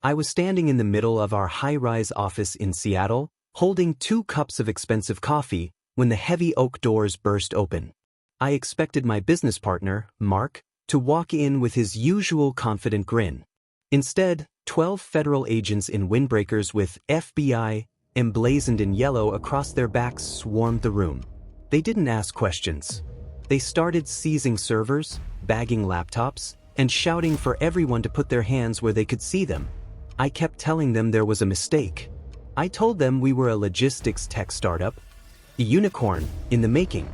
I was standing in the middle of our high-rise office in Seattle, holding 2 cups of expensive coffee, when the heavy oak doors burst open. I expected my business partner, Mark, to walk in with his usual confident grin. Instead, 12 federal agents in windbreakers with FBI emblazoned in yellow across their backs swarmed the room. They didn't ask questions. They started seizing servers, bagging laptops, and shouting for everyone to put their hands where they could see them. I kept telling them there was a mistake. I told them we were a logistics tech startup, a unicorn in the making.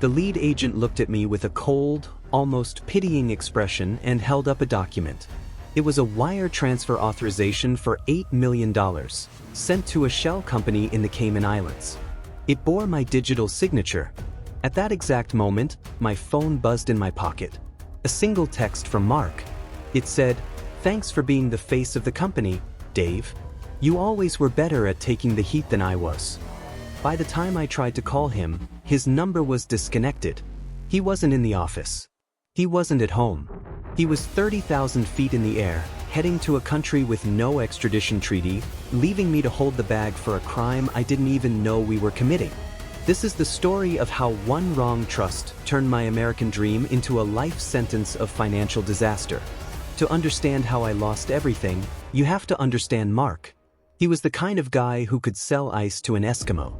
The lead agent looked at me with a cold, almost pitying expression and held up a document. It was a wire transfer authorization for $8 million, sent to a shell company in the Cayman Islands. It bore my digital signature. At that exact moment, my phone buzzed in my pocket. A single text from Mark. It said, "Thanks for being the face of the company, Dave. You always were better at taking the heat than I was." By the time I tried to call him, his number was disconnected. He wasn't in the office. He wasn't at home. He was 30,000 feet in the air, heading to a country with no extradition treaty, leaving me to hold the bag for a crime I didn't even know we were committing. This is the story of how one wrong trust turned my American dream into a life sentence of financial disaster. To understand how I lost everything, you have to understand Mark. He was the kind of guy who could sell ice to an Eskimo.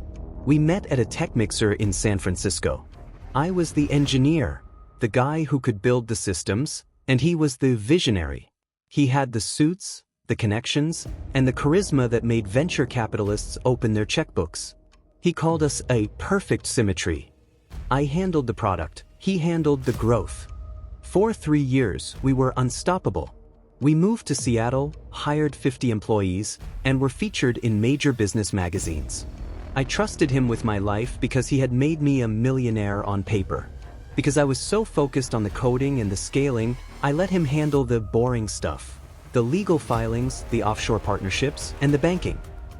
We met at a tech mixer in San Francisco. I was the engineer, the guy who could build the systems, and he was the visionary. He had the suits, the connections, and the charisma that made venture capitalists open their checkbooks. He called us a perfect symmetry. I handled the product, he handled the growth. For 3 years, we were unstoppable. We moved to Seattle, hired 50 employees, and were featured in major business magazines. I trusted him with my life because he had made me a millionaire on paper. Because I was so focused on the coding and the scaling, I let him handle the boring stuff. The legal filings, the offshore partnerships, and the banking.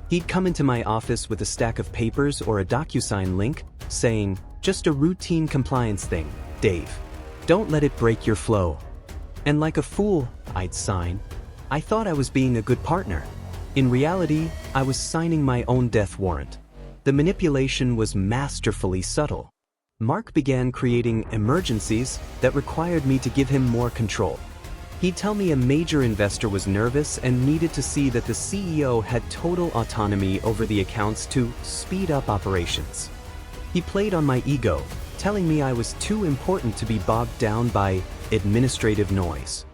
He'd come into my office with a stack of papers or a DocuSign link, saying, "Just a routine compliance thing, Dave. Don't let it break your flow." And like a fool, I'd sign. I thought I was being a good partner. In reality, I was signing my own death warrant. The manipulation was masterfully subtle. Mark began creating emergencies that required me to give him more control. He'd tell me a major investor was nervous and needed to see that the CEO had total autonomy over the accounts to speed up operations. He played on my ego, telling me I was too important to be bogged down by administrative noise.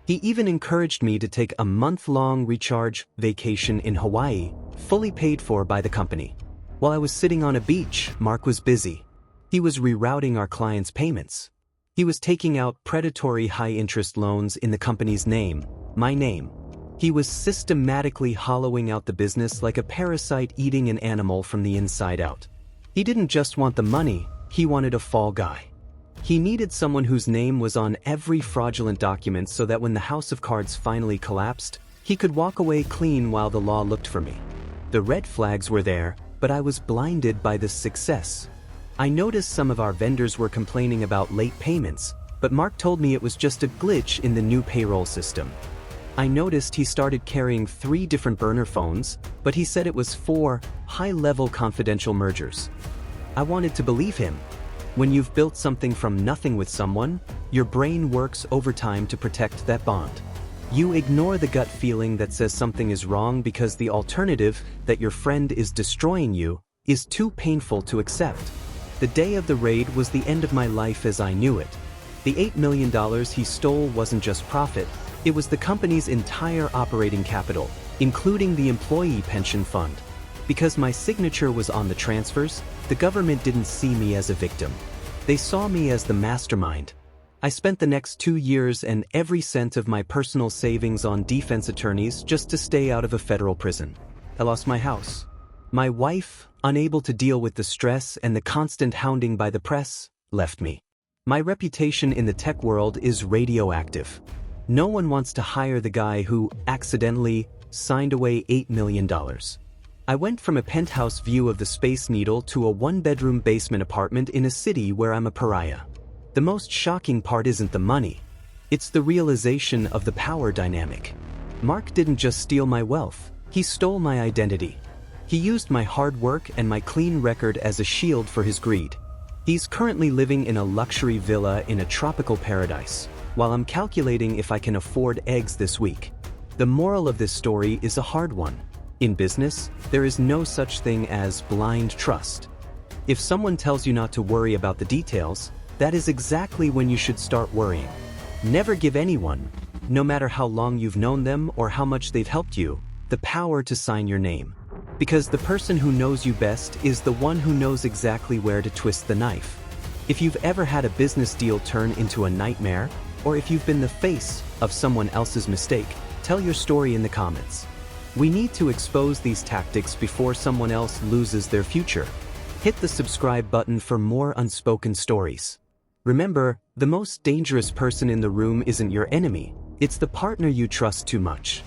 He even encouraged me to take a month-long recharge vacation in Hawaii, fully paid for by the company. While I was sitting on a beach, Mark was busy. He was rerouting our clients' payments. He was taking out predatory high-interest loans in the company's name, my name. He was systematically hollowing out the business like a parasite eating an animal from the inside out. He didn't just want the money, he wanted a fall guy. He needed someone whose name was on every fraudulent document so that when the house of cards finally collapsed, he could walk away clean while the law looked for me. The red flags were there, but I was blinded by the success. I noticed some of our vendors were complaining about late payments, but Mark told me it was just a glitch in the new payroll system. I noticed he started carrying 3 different burner phones, but he said it was 4 high-level confidential mergers. I wanted to believe him. When you've built something from nothing with someone, your brain works overtime to protect that bond. You ignore the gut feeling that says something is wrong because the alternative, that your friend is destroying you, is too painful to accept. The day of the raid was the end of my life as I knew it. The $8 million he stole wasn't just profit, it was the company's entire operating capital, including the employee pension fund. Because my signature was on the transfers, the government didn't see me as a victim. They saw me as the mastermind. I spent the next 2 years and every cent of my personal savings on defense attorneys just to stay out of a federal prison. I lost my house. My wife, unable to deal with the stress and the constant hounding by the press, left me. My reputation in the tech world is radioactive. No one wants to hire the guy who accidentally signed away $8 million. I went from a penthouse view of the Space Needle to a 1-bedroom basement apartment in a city where I'm a pariah. The most shocking part isn't the money. It's the realization of the power dynamic. Mark didn't just steal my wealth, he stole my identity. He used my hard work and my clean record as a shield for his greed. He's currently living in a luxury villa in a tropical paradise, while I'm calculating if I can afford eggs this week. The moral of this story is a hard one. In business, there is no such thing as blind trust. If someone tells you not to worry about the details, that is exactly when you should start worrying. Never give anyone, no matter how long you've known them or how much they've helped you, the power to sign your name. Because the person who knows you best is the one who knows exactly where to twist the knife. If you've ever had a business deal turn into a nightmare, or if you've been the face of someone else's mistake, tell your story in the comments. We need to expose these tactics before someone else loses their future. Hit the subscribe button for more unspoken stories. Remember, the most dangerous person in the room isn't your enemy, it's the partner you trust too much.